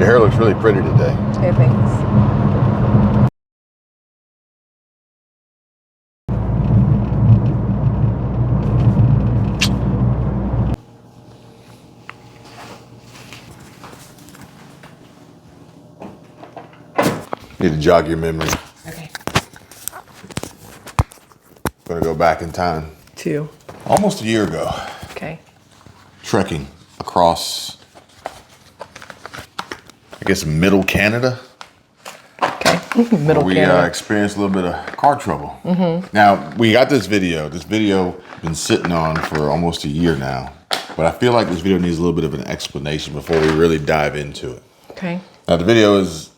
Your hair looks really pretty today. Hey, thanks. Need to jog your memory. Okay. Gonna go back in time. 2. Almost a year ago. Okay. Trekking across, I guess, middle Canada. Okay. Middle we Canada. experienced a little bit of car trouble. Now, we got this video. This video been sitting on for almost a year now. But I feel like this video needs a little bit of an explanation before we really dive into it. Okay. Now, the video is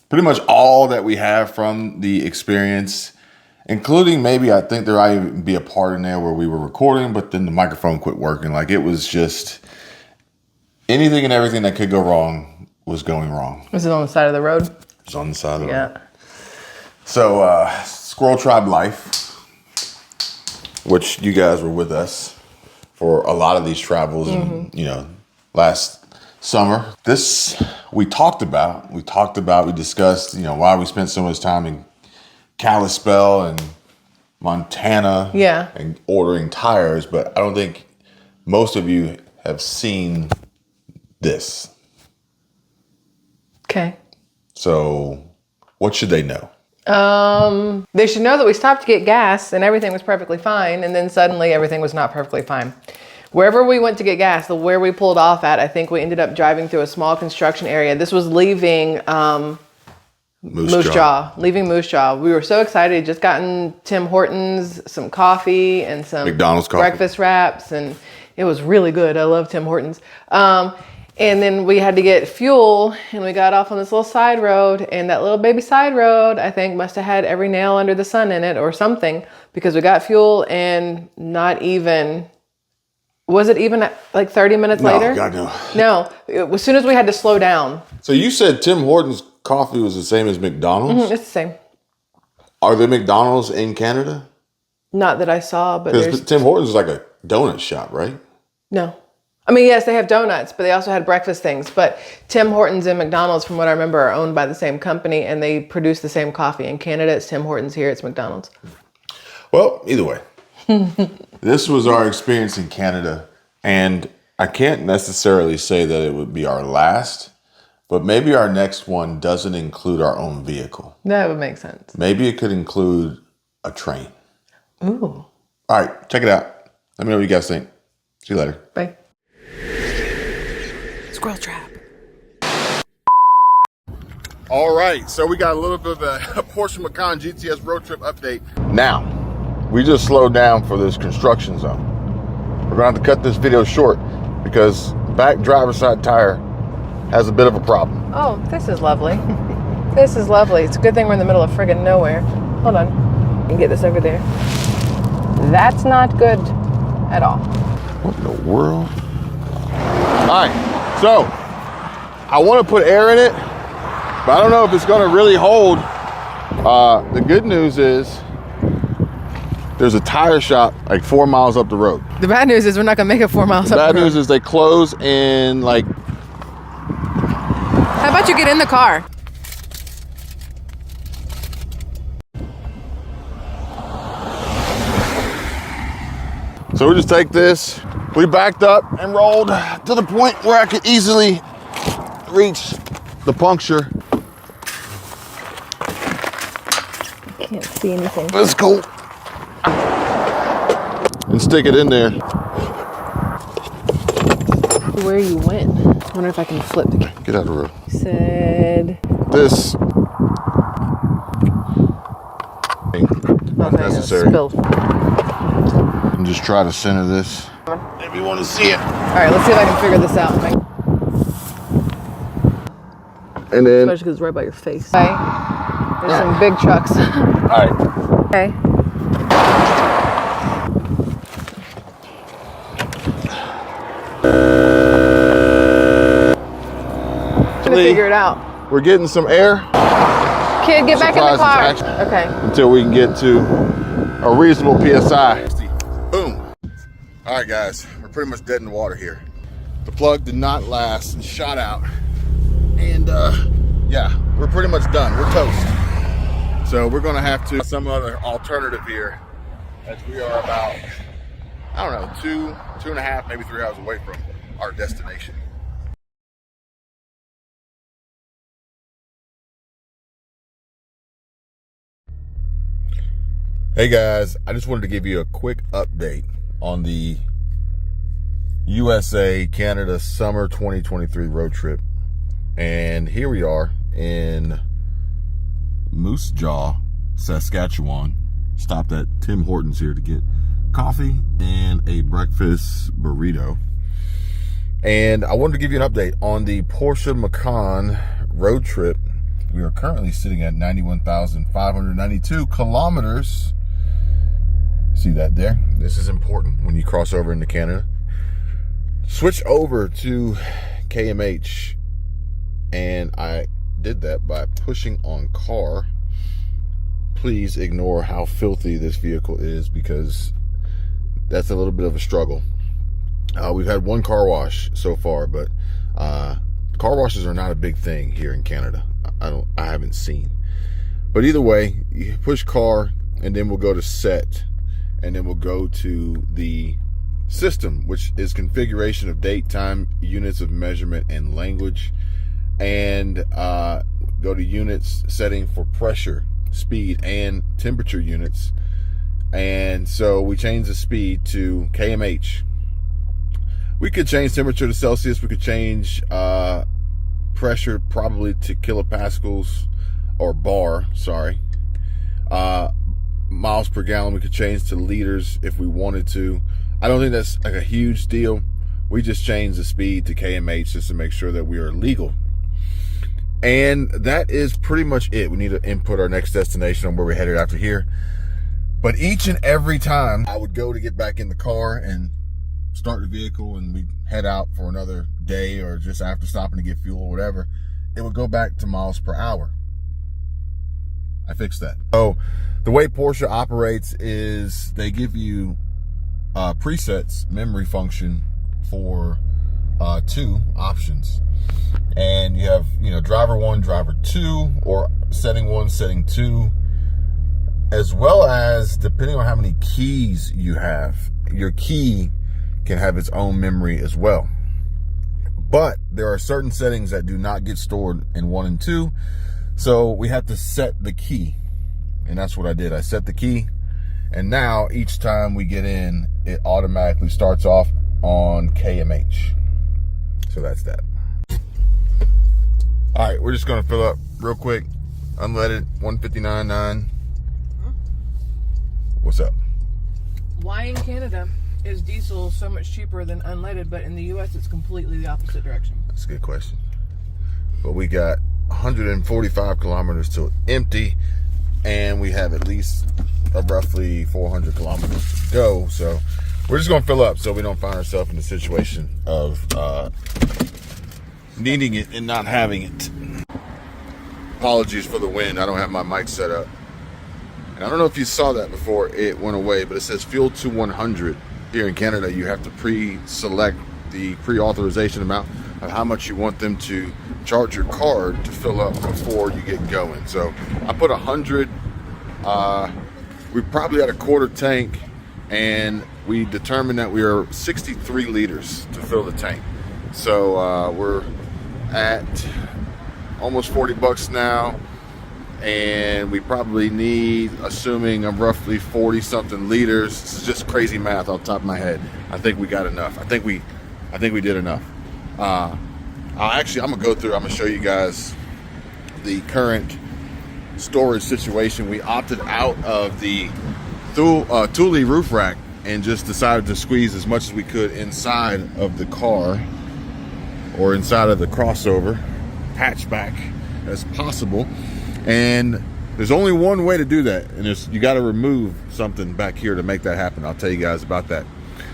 pretty much all that we have from the experience, including maybe, I think there might even be a part in there where we were recording, but then the microphone quit working. Like, it was just anything and everything that could go wrong was going wrong. Was it on the side of the road? It was on the side of the road. Yeah. So, SquirrelTribe Life, which you guys were with us for a lot of these travels, and, you know, last summer. This we discussed, you know, why we spent so much time in Kalispell and Montana, Yeah, and ordering tires, but I don't think most of you have seen this. Okay. So what should they know? They should know that we stopped to get gas and everything was perfectly fine, and then suddenly everything was not perfectly fine. Wherever we went to get gas, where we pulled off at, I think we ended up driving through a small construction area. This was leaving Moose Jaw. Leaving Moose Jaw. We were so excited. Just gotten Tim Hortons, some coffee, and some McDonald's coffee. Breakfast wraps, and it was really good. I love Tim Hortons. And then we had to get fuel, and we got off on this little side road, and that little baby side road, I think, must have had every nail under the sun in it or something, because we got fuel, and not even... Was it even like 30 minutes later? God, no. No. As soon as we had to slow down. So you said Tim Hortons coffee was the same as McDonald's? It's the same. Are there McDonald's in Canada? Not that I saw, but Because Tim Hortons is like a donut shop, right? No. I mean, yes, they have donuts, but they also had breakfast things. But Tim Hortons and McDonald's, from what I remember, are owned by the same company, and they produce the same coffee. In Canada, it's Tim Hortons. Here, it's McDonald's. Well, either way. This was our experience in Canada, and I can't necessarily say that it would be our last, but maybe our next one doesn't include our own vehicle. That would make sense. Maybe it could include a train. Ooh. All right, check it out. Let me know what you guys think. See you later. Bye. SquirrelTribe. All right, so we got a little bit of a Porsche Macan GTS road trip update. Now, we just slowed down for this construction zone. We're gonna have to cut this video short because back driver's side tire has a bit of a problem. Oh, this is lovely. This is lovely. It's a good thing we're in the middle of friggin' nowhere. Hold on. You can get this over there. That's not good at all. What in the world? All right, so I want to put air in it, but I don't know if it's gonna really hold. The good news is there's a tire shop like 4 miles up the road. The bad news is we're not gonna make it 4 miles up the road. Bad news is they close in like... How about you get in the car? So we just take this. We backed up and rolled to the point where I could easily reach the puncture. I can't see anything. Let's go. And stick it in there. Where you went? I wonder if I can flip the camera. Get out of the road. You said... This not necessary. Spilled. And just try to center this. If you want to see it. All right, let's see if I can figure this out. And then... Especially because it's right by your face. Okay. There's some big trucks. All right. Okay. To figure it out. We're getting some air. Kid, get back in the car. Okay. Until we can get to a reasonable PSI. Boom. All right, guys, we're pretty much dead in the water here. The plug did not last and shot out. And yeah, we're pretty much done. We're toast. So we're gonna have to some other alternative here, as we are about, I don't know, 2.5, maybe 3 hours away from our destination. Hey guys, I just wanted to give you a quick update on the USA Canada summer 2023 road trip. And here we are in Moose Jaw, Saskatchewan. Stopped at Tim Hortons here to get coffee and a breakfast burrito. And I wanted to give you an update on the Porsche Macan road trip. We are currently sitting at 91,592 kilometers. See that there? This is important when you cross over into Canada. Switch over to KMH, and I did that by pushing on car. Please ignore how filthy this vehicle is, because that's a little bit of a struggle. We've had one car wash so far, but car washes are not a big thing here in Canada. I haven't seen. But either way, you push car, and then we'll go to set. And then we'll go to the system, which is configuration of date, time, units of measurement, and language. And go to units, setting for pressure, speed, and temperature units. And so we change the speed to kmh. We could change temperature to Celsius. We could change pressure probably to kilopascals, or bar, sorry. Miles per gallon we could change to liters if we wanted to. I don't think that's like a huge deal. We just change the speed to kmh just to make sure that we are legal. And that is pretty much it. We need to input our next destination on where we're headed after here. But each and every time I would go to get back in the car and start the vehicle, and we'd head out for another day, or just after stopping to get fuel or whatever, it would go back to miles per hour. I fixed that. So the way Porsche operates is they give you presets, memory function for 2 options. And you have, driver 1, driver 2, or setting 1, setting 2, as well as, depending on how many keys you have, your key can have its own memory as well. But there are certain settings that do not get stored in 1 and 2. So we have to set the key, and that's what I did. I set the key, and now each time we get in, it automatically starts off on KMH. So that's that. All right, we're just gonna fill up real quick. Unleaded, 159.9. What's up? Why in Canada is diesel so much cheaper than unleaded, but in the US it's completely the opposite direction? That's a good question. But we got 145 kilometers till empty, and we have at least roughly 400 kilometers to go. So we're just gonna fill up so we don't find ourselves in a situation of needing it and not having it. Apologies for the wind. I don't have my mic set up, and I don't know if you saw that before it went away, but it says fuel to 100. Here in Canada, you have to pre-select the pre-authorization amount of how much you want them to charge your card to fill up before you get going. So I put 100. We probably had a quarter tank, and we determined that we are 63 liters to fill the tank. So we're at almost 40 bucks now, and we probably need, assuming I'm roughly 40 something liters. This is just crazy math off the top of my head. I think we got enough. I think we did enough. I'm gonna go through, I'm gonna show you guys the current storage situation. We opted out of the Thule roof rack and just decided to squeeze as much as we could inside of the car, or inside of the crossover hatchback as possible. And there's only one way to do that, and you got to remove something back here to make that happen. I'll tell you guys about that.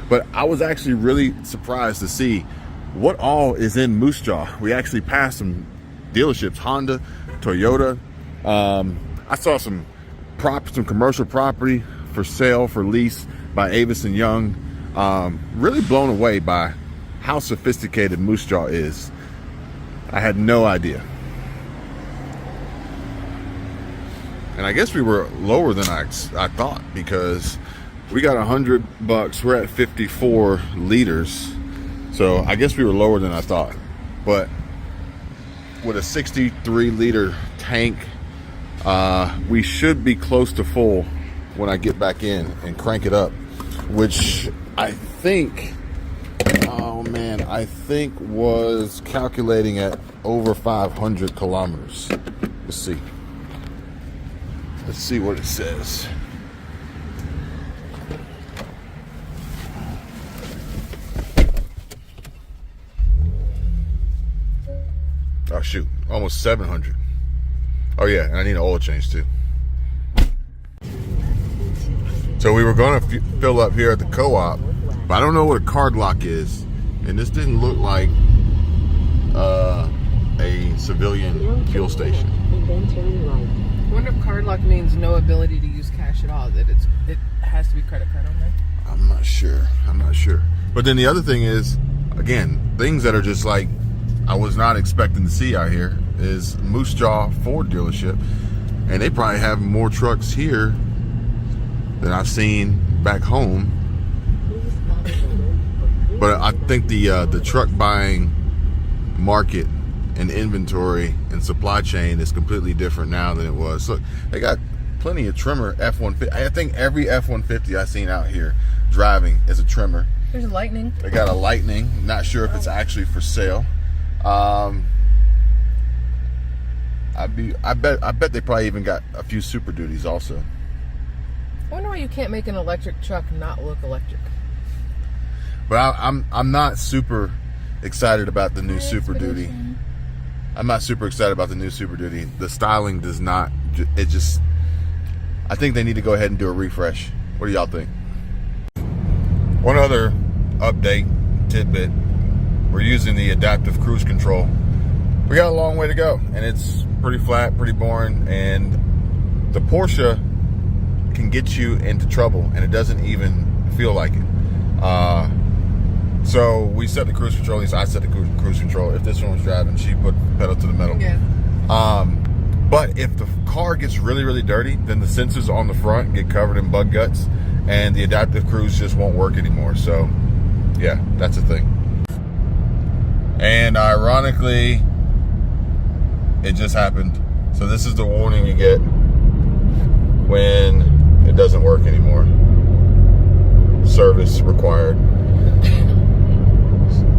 But I was actually really surprised to see what all is in Moose Jaw. We actually passed some dealerships, Honda, Toyota. I saw some commercial property for sale, for lease by Avis and Young. Really blown away by how sophisticated Moose Jaw is. I had no idea. And I guess we were lower than I thought, because we got $100. We're at 54 liters. So I guess we were lower than I thought. But with a 63 liter tank, we should be close to full when I get back in and crank it up, which I think, oh man, I think was calculating at over 500 kilometers. Let's see. Let's see what it says. Oh shoot, almost 700. Oh yeah, and I need an oil change too. So we were going to fill up here at the co-op, but I don't know what a card lock is, and this didn't look like a civilian fuel station. I wonder if card lock means no ability to use cash at all, that it has to be credit card only. I'm not sure. But then the other thing is, again, things that are just like I was not expecting to see out here is Moose Jaw Ford dealership, and they probably have more trucks here than I've seen back home. But I think the truck buying market and inventory and supply chain is completely different now than it was. So they got plenty of trimmer F-150. I think every F-150 I've seen out here driving is a trimmer. There's a Lightning. They got a Lightning. Not sure if it's actually for sale. I bet they probably even got a few Super Duties also. I wonder why you can't make an electric truck not look electric. But I'm not super excited about the new Super Duty. I'm not super excited about the new Super Duty. The styling does not. It just. I think they need to go ahead and do a refresh. What do y'all think? One other update tidbit. We're using the adaptive cruise control. We got a long way to go, and it's pretty flat, pretty boring, and the Porsche can get you into trouble, and it doesn't even feel like it. So we set the cruise control. At least I set the cruise control. If this one was driving, she put pedal to the metal. Yeah. But if the car gets really, really dirty, then the sensors on the front get covered in bug guts, and the adaptive cruise just won't work anymore. So, yeah, that's a thing. And ironically, it just happened. So this is the warning you get when it doesn't work anymore. Service required.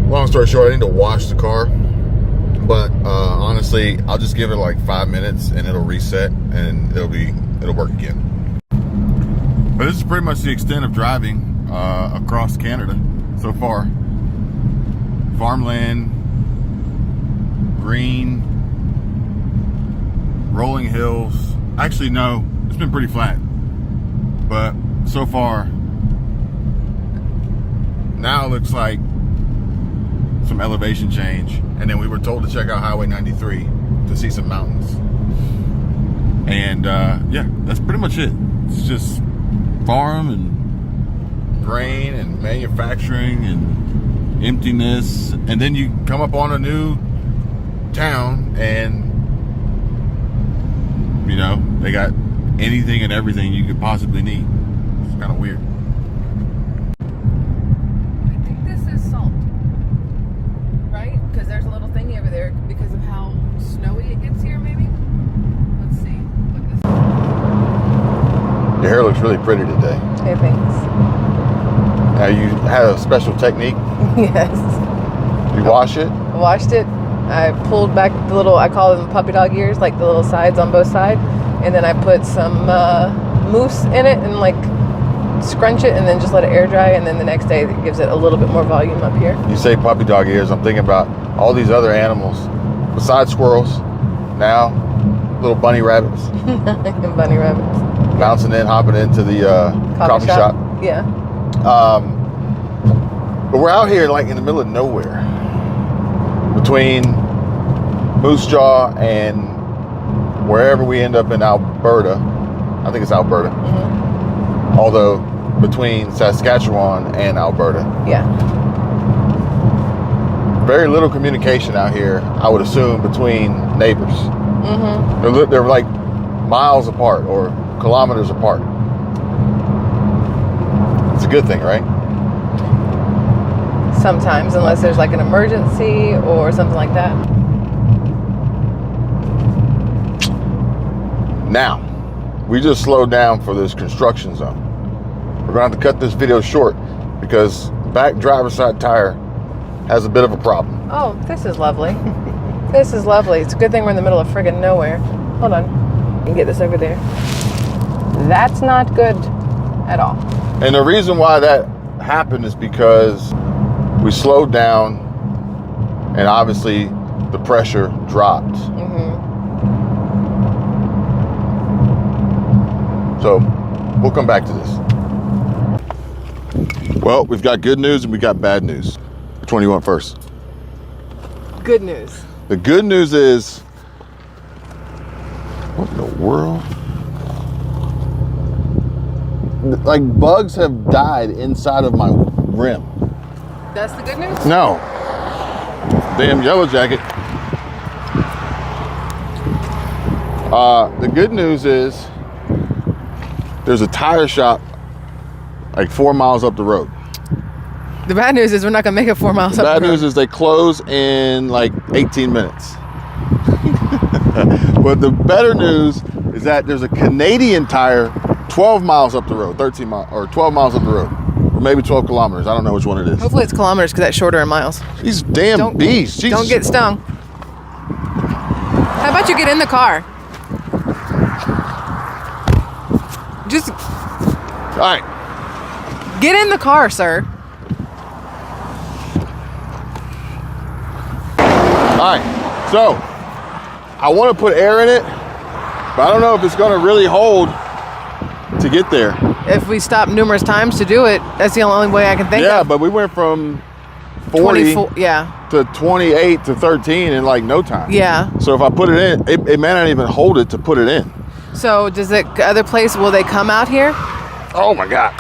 Long story short, I need to wash the car, but honestly, I'll just give it like 5 minutes and it'll reset and it'll work again. But this is pretty much the extent of driving across Canada so far. Farmland, green, rolling hills. Actually, no, it's been pretty flat, but so far, now it looks like some elevation change. And then we were told to check out Highway 93 to see some mountains. And yeah, that's pretty much it. It's just farm and grain and manufacturing and emptiness. And then you come up on a new town and, you know, they got anything and everything you could possibly need. It's kind of weird. I think this is salt, right? Because there's a little thingy over there because of how snowy it gets here, maybe? Let's see what this is. Your hair looks really pretty today. Hey, thanks. You had a special technique? Yes. You wash it? I washed it. I pulled back the little, I call them puppy dog ears, like the little sides on both sides. And then I put some mousse in it and like scrunch it and then just let it air dry. And then the next day it gives it a little bit more volume up here. You say puppy dog ears, I'm thinking about all these other animals besides squirrels. Now, little bunny rabbits. Bunny rabbits. Bouncing in, hopping into the coffee shop. Yeah. But we're out here like in the middle of nowhere. Between Moose Jaw and wherever we end up in Alberta. I think it's Alberta. Mm-hmm. Although between Saskatchewan and Alberta. Yeah. very little communication out here, I would assume, between neighbors. Mm-hmm. They're like miles apart or kilometers apart. It's a good thing, right? Sometimes, unless there's like an emergency or something like that. Now, we just slowed down for this construction zone. We're gonna have to cut this video short because back driver's side tire has a bit of a problem. Oh, this is lovely. This is lovely. It's a good thing we're in the middle of friggin' nowhere. Hold on. You can get this over there. That's not good at all. And the reason why that happened is because we slowed down and obviously the pressure dropped. So we'll come back to this. Well, we've got good news and we got bad news. Which one do you want first? Good news. The good news is, what in the world? Like bugs have died inside of my rim. That's the good news? No. Damn yellow jacket. The good news is there's a tire shop like 4 miles up the road. The bad news is we're not gonna make it 4 miles up The the bad road. news is they close in like 18 minutes. But the better news is that there's a Canadian tire 12 miles up the road, 13 miles, or 12 miles up the road. Or maybe 12 kilometers. I don't know which one it is. Hopefully it's kilometers because that's shorter in miles. These damn bees. Jesus. Don't get stung. How about you get in the car? Just All right. get in the car, sir. All right. So I want to put air in it, but I don't know if it's going to really hold to get there. If we stop numerous times to do it, that's the only way I can think Yeah, of. but we went from 40 yeah. to 28 to 13 in like no time. Yeah. So if I put it in, it may not even hold it to put it in. So does the other place, will they come out here? Oh my God.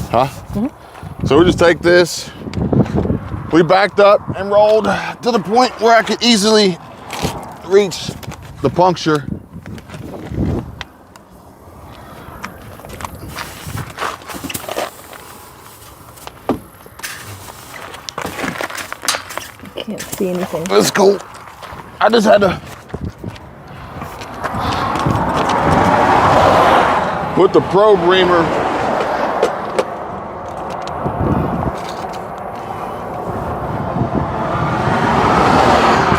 Huh? So we just take this. We backed up and rolled to the point where I could easily reach the puncture. Can't see anything. That's cool. I just had to put the probe reamer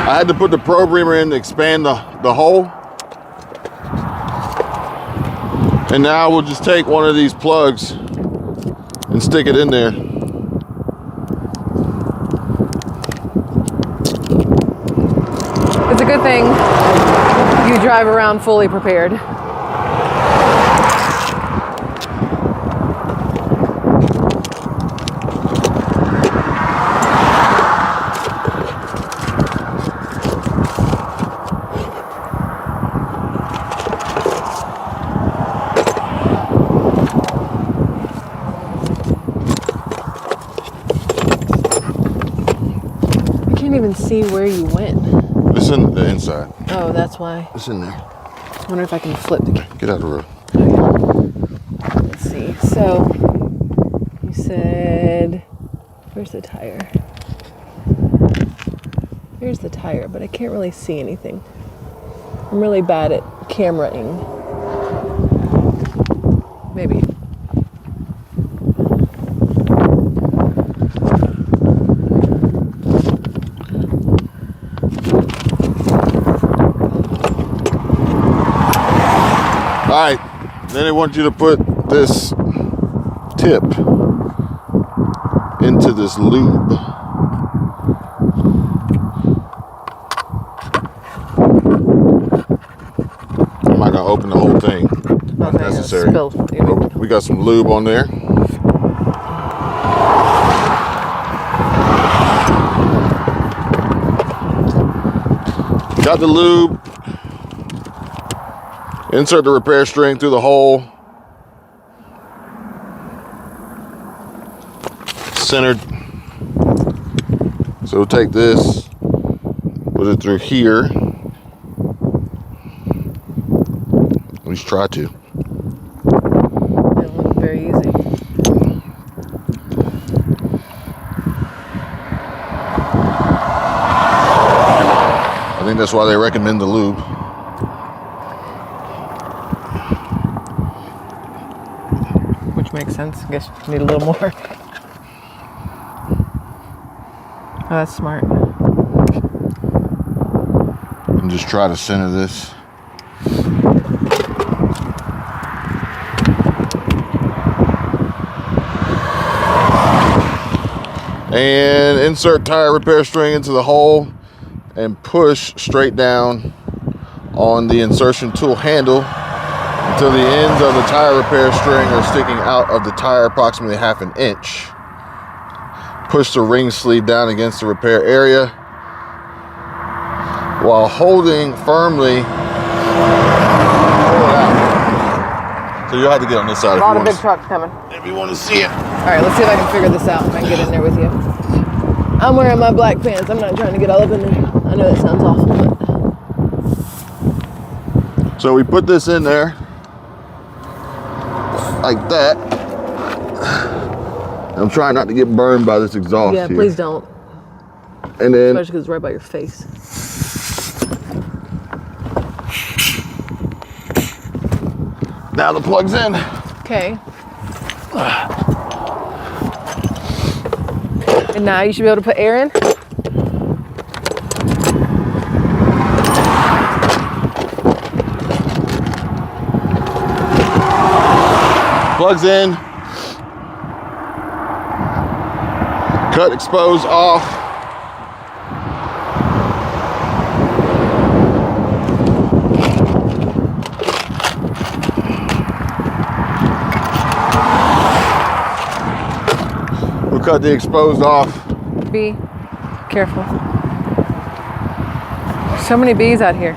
I had to put the probe reamer in to expand the hole. And now we'll just take one of these plugs and stick it in there. It's a good thing you drive around fully prepared. I can't even see where you went. It's in the inside. Oh, that's why. It's in there. I wonder if I can flip the Get out of the road. Let's see. So you said, where's the tire? Here's the tire, but I can't really see anything. I'm really bad at cameraing. Maybe. All right, then I want you to put this tip into this lube. I'm not gonna open the whole thing. Not Okay, necessary. spill. We got some lube on there. Got the lube. Insert the repair string through the hole. Centered. So we'll take this, put it through here. At least try to. It looked very easy. I think that's why they recommend the lube. Which makes sense. I guess you need a little more. Oh, that's smart. And just try to center this. And insert tire repair string into the hole and push straight down on the insertion tool handle until the ends of the tire repair string are sticking out of the tire approximately 1/2 inch. Push the ring sleeve down against the repair area while holding firmly. Pull it out. So you'll have to get on this side A lot of big trucks coming. if you want to see it. All right, let's see if I can figure this out. If I can get in there with you. I'm wearing my black pants. I'm not trying to get all up in there. I know that sounds awful, but So we put this in there like that. I'm trying not to get burned by this exhaust yeah, here. please don't. And then Especially because it's right by your face. now the plug's in. Okay. And now you should be able to put air in. Plug's in. Cut, expose, off. We'll cut the exposed off. Bee, careful. So many bees out here.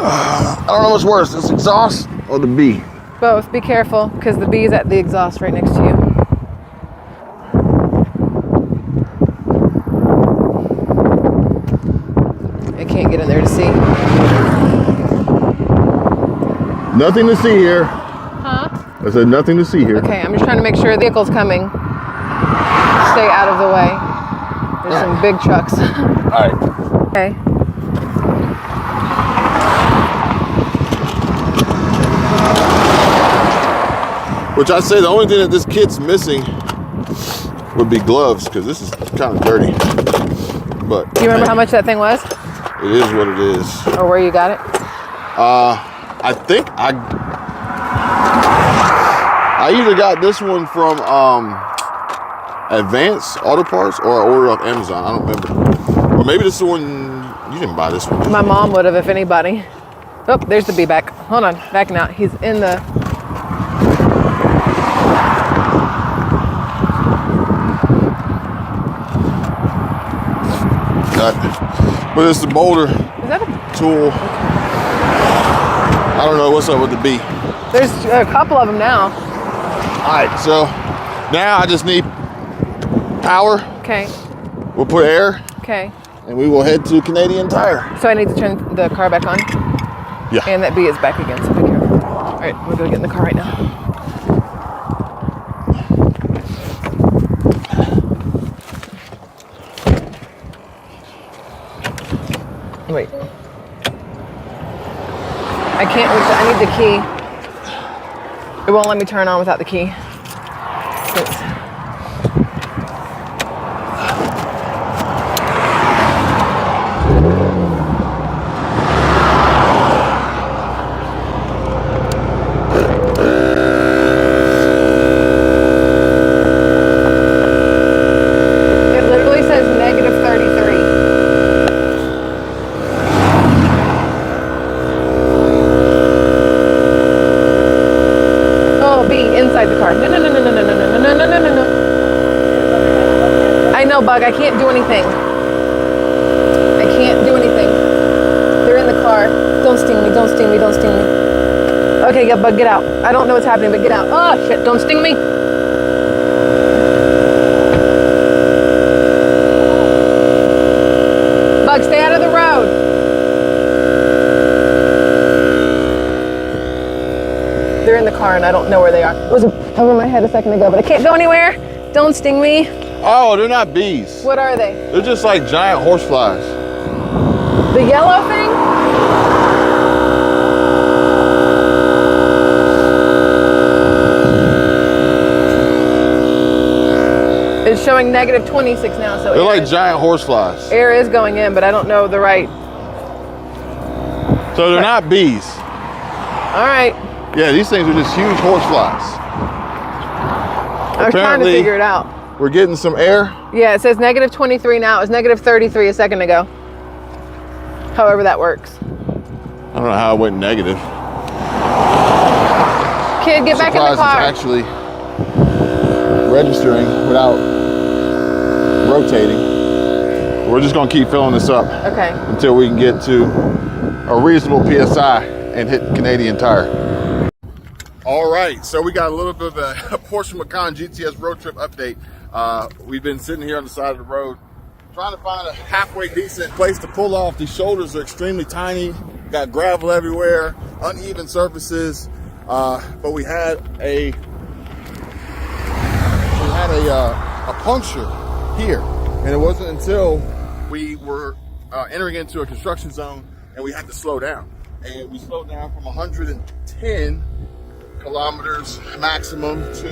I don't know what's worse, this exhaust or the bee. Both. Be careful because the bee is at the exhaust right next to you. I can't get in there to see. Nothing to see here. Huh? I said nothing to see here. Okay, I'm just trying to make sure the vehicle's coming. Stay out of the way. There's some big trucks. All right. Okay. Which I say the only thing that this kit's missing would be gloves because this is kind of dirty. But Do you remember how much that thing was? it is what it is. Or where you got it? I think I either got this one from Advance Auto Parts or I ordered off Amazon. I don't remember. Or maybe this is the one you didn't buy this one. My mom would have, if anybody. Oh, there's the bee back. Hold on, backing out. He's in the. Cut. But it's the boulder Is that a? tool. I don't know what's up with the bee. There's a couple of them now. All right, so now I just need power. Okay. We'll put air, Okay. and we will head to Canadian Tire. So I need to turn the car back on. Yeah. And that bee is back again, so be careful. All right, we're gonna get in the car right now. Wait. I can't, I need the key. It won't let me turn on without the key. Thanks. inside the car. No, no, no, no, no, no, no, no, no, no, no, no, no. I know, Bug. I can't do anything. I can't do anything. They're in the car. Don't sting me. Don't sting me. Don't sting me. Okay, yeah, Bug, get out. I don't know what's happening, but get out. Oh, shit. Don't sting me. Bug, stay out of the road. They're in the car and I don't know where they are. It was over my head a second ago, but I can't go anywhere. Don't sting me. Oh, they're not bees. What are they? They're just like giant horseflies. The yellow thing? It's showing negative 26 now, so they're like giant horseflies. Air is going in, but I don't know the right. So they're not bees. All right. Yeah, these things are just huge horseflies. I was trying to figure it out. We're getting some air. Yeah, it says negative 23 now. It was negative 33 a second ago. However that works. I don't know how it went negative. Kid, get back in the car. It's actually registering without rotating. We're just gonna keep filling this up. Okay. Until we can get to a reasonable PSI and hit Canadian Tire. All right, so we got a little bit of a Porsche Macan GTS road trip update. We've been sitting here on the side of the road trying to find a halfway decent place to pull off. These shoulders are extremely tiny, got gravel everywhere, uneven surfaces, but we had a puncture here, and it wasn't until we were entering into a construction zone and we had to slow down. And we slowed down from 110 kilometers maximum to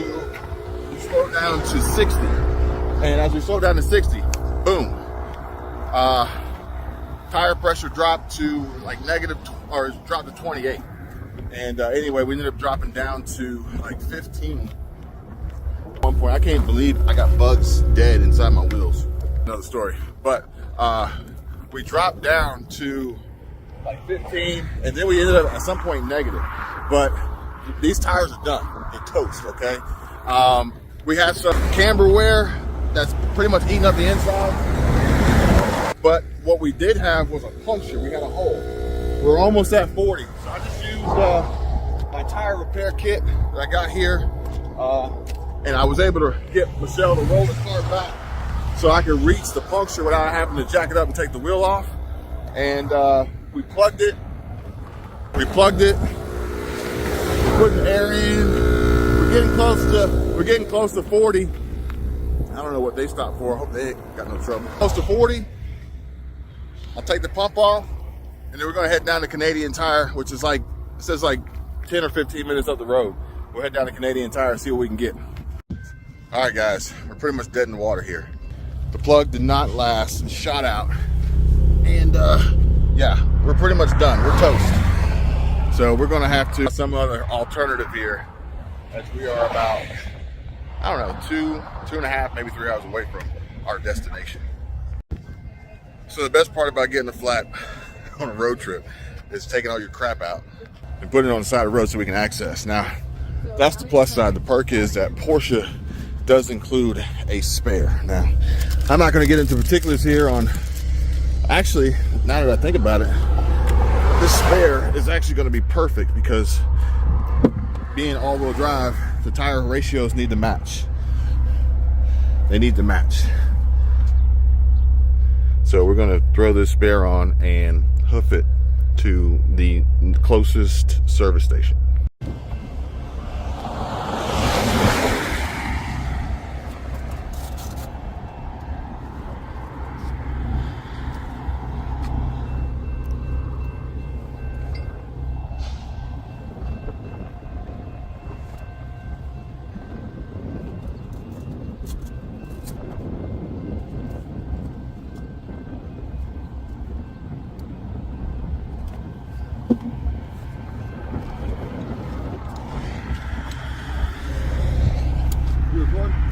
we slowed down to 60. And as we slowed down to 60, boom, tire pressure dropped to like dropped to 28. And anyway, we ended up dropping down to like 15. At one point, I can't believe I got bugs dead inside my wheels. Another story. But we dropped down to like 15, and then we ended up at some point negative. But these tires are done. They're toast, okay? We had some camber wear that's pretty much eating up the inside. But what we did have was a puncture. We had a hole. We're almost at 40. So I just used my tire repair kit that I got here. And I was able to get Michelle to roll the car back so I could reach the puncture without having to jack it up and take the wheel off. And we plugged it. We're putting air in. We're getting close to 40. I don't know what they stopped for. I hope they ain't got no trouble. Close to 40. I'll take the pump off, and then we're gonna head down to Canadian Tire, which is like, it says like 10 or 15 minutes up the road. We'll head down to Canadian Tire and see what we can get. All right, guys, we're pretty much dead in the water here. The plug did not last, shot out. And yeah, we're pretty much done. We're toast. So we're gonna have to some other alternative here, as we are about, I don't know, two and a half, maybe 3 hours away from our destination. So the best part about getting a flat on a road trip is taking all your crap out and putting it on the side of the road so we can access. Now, that's the plus side. The perk is that Porsche does include a spare. Now, I'm not gonna get into particulars here on, actually, now that I think about it, this spare is actually gonna be perfect because being all-wheel drive, the tire ratios need to match. They need to match. So we're gonna throw this spare on and hoof it to the closest service station.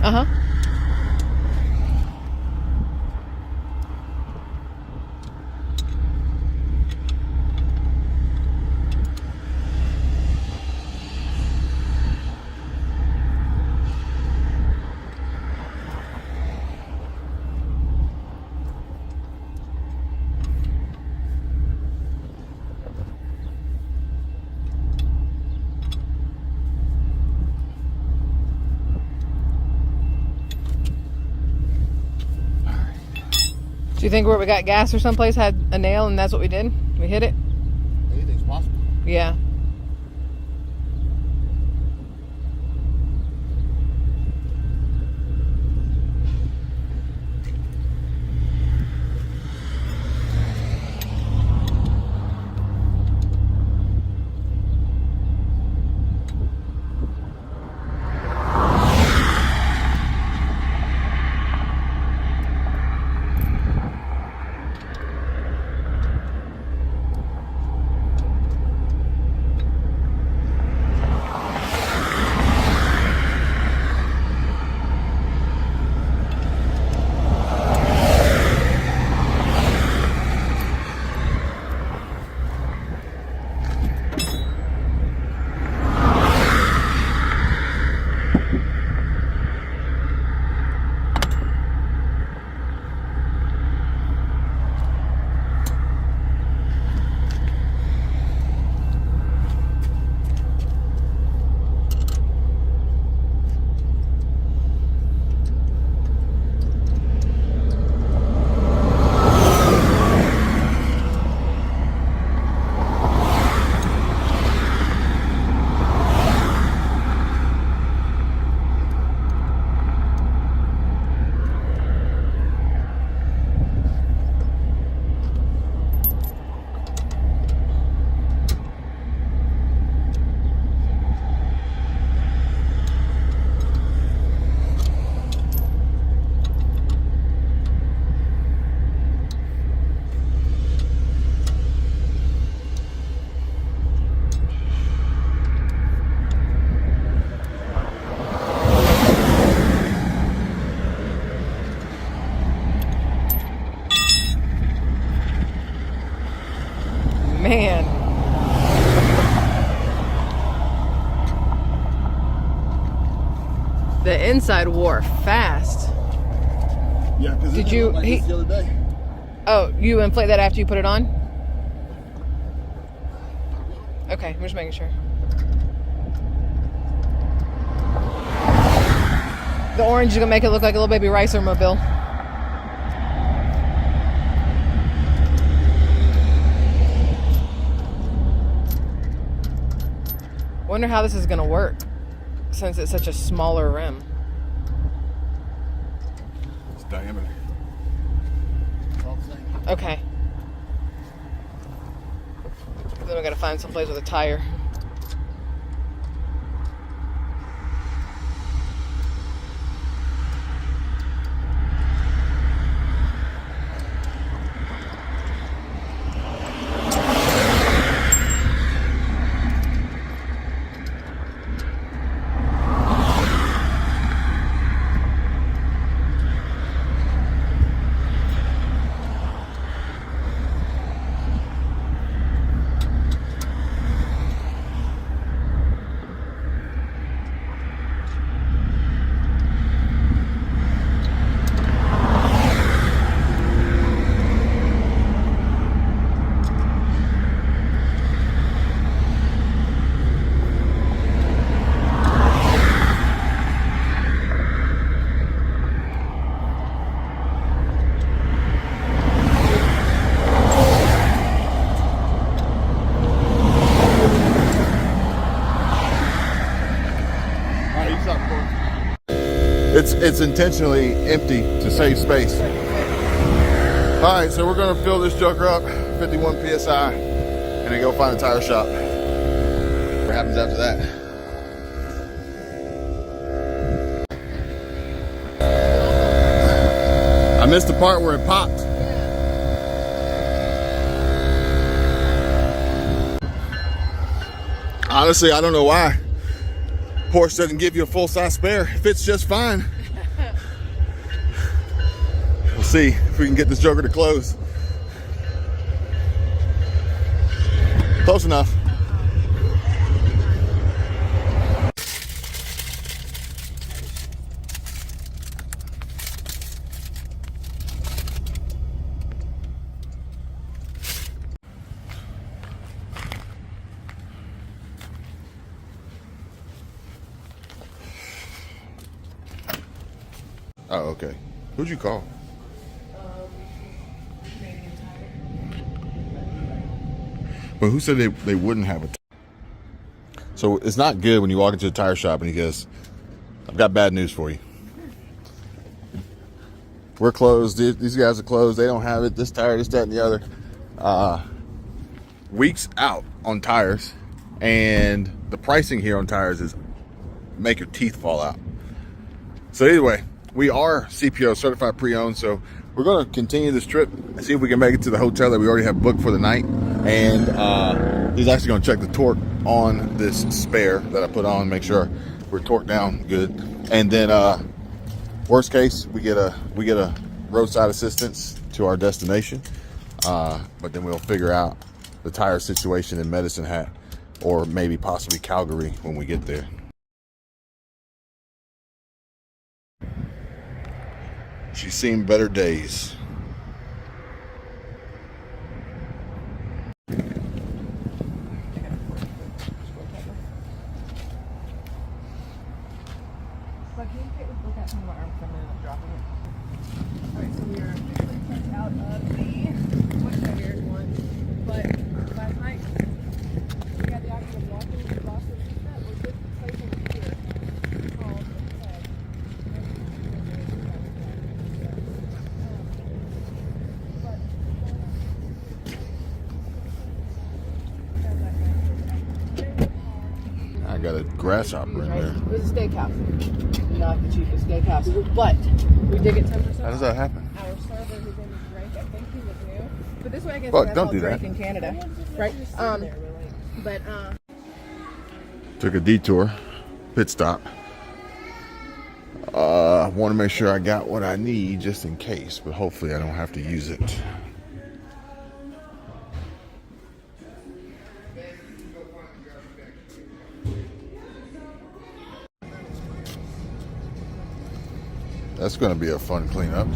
Uh-huh. Do you think where we got gas or someplace had a nail and that's what we did? We hit it? Anything's possible. Yeah. Man. The inside wore fast. Yeah, because Did you? like this the other day. Oh, you inflate that after you put it on? Okay, I'm just making sure. The orange is gonna make it look like a little baby ricer mobile. Wonder how this is gonna work since it's such a smaller rim. It's diameter. Okay. Then we gotta find some place with a tire. It's intentionally empty to save space. All right, so we're gonna fill this joker up, 51 PSI, and then go find a tire shop. What happens after that? I missed the part where it popped. Honestly, I don't know why Porsche doesn't give you a full-size spare. It fits just fine. We'll see if we can get this joker to close. Close enough. Oh, okay. Who'd you call? But who said they wouldn't have a So it's not good when you walk into a tire shop and he goes, I've got bad news for you. We're closed. These guys are closed. They don't have it. This tire, this, that, and the other. Weeks out on tires. And the pricing here on tires is make your teeth fall out. So anyway, we are CPO, certified pre-owned. So we're going to continue this trip and see if we can make it to the hotel that we already have booked for the night. And he's actually going to check the torque on this spare that I put on, make sure we're torqued down good. And then worst case, we get a roadside assistance to our destination. But then we'll figure out the tire situation in Medicine Hat or maybe possibly Calgary when we get there. She's seen better days. I got a grasshopper in there. It was a steakhouse. Not the cheapest steakhouse, but we did get 10%. How does that happen? Our server who's in Drake, I think he was new. But this way I guess Fuck, that's don't all do Drake that. in Canada. Right? But Took a detour, pit stop. I want to make sure I got what I need just in case, but hopefully I don't have to use it. That's going to be a fun cleanup.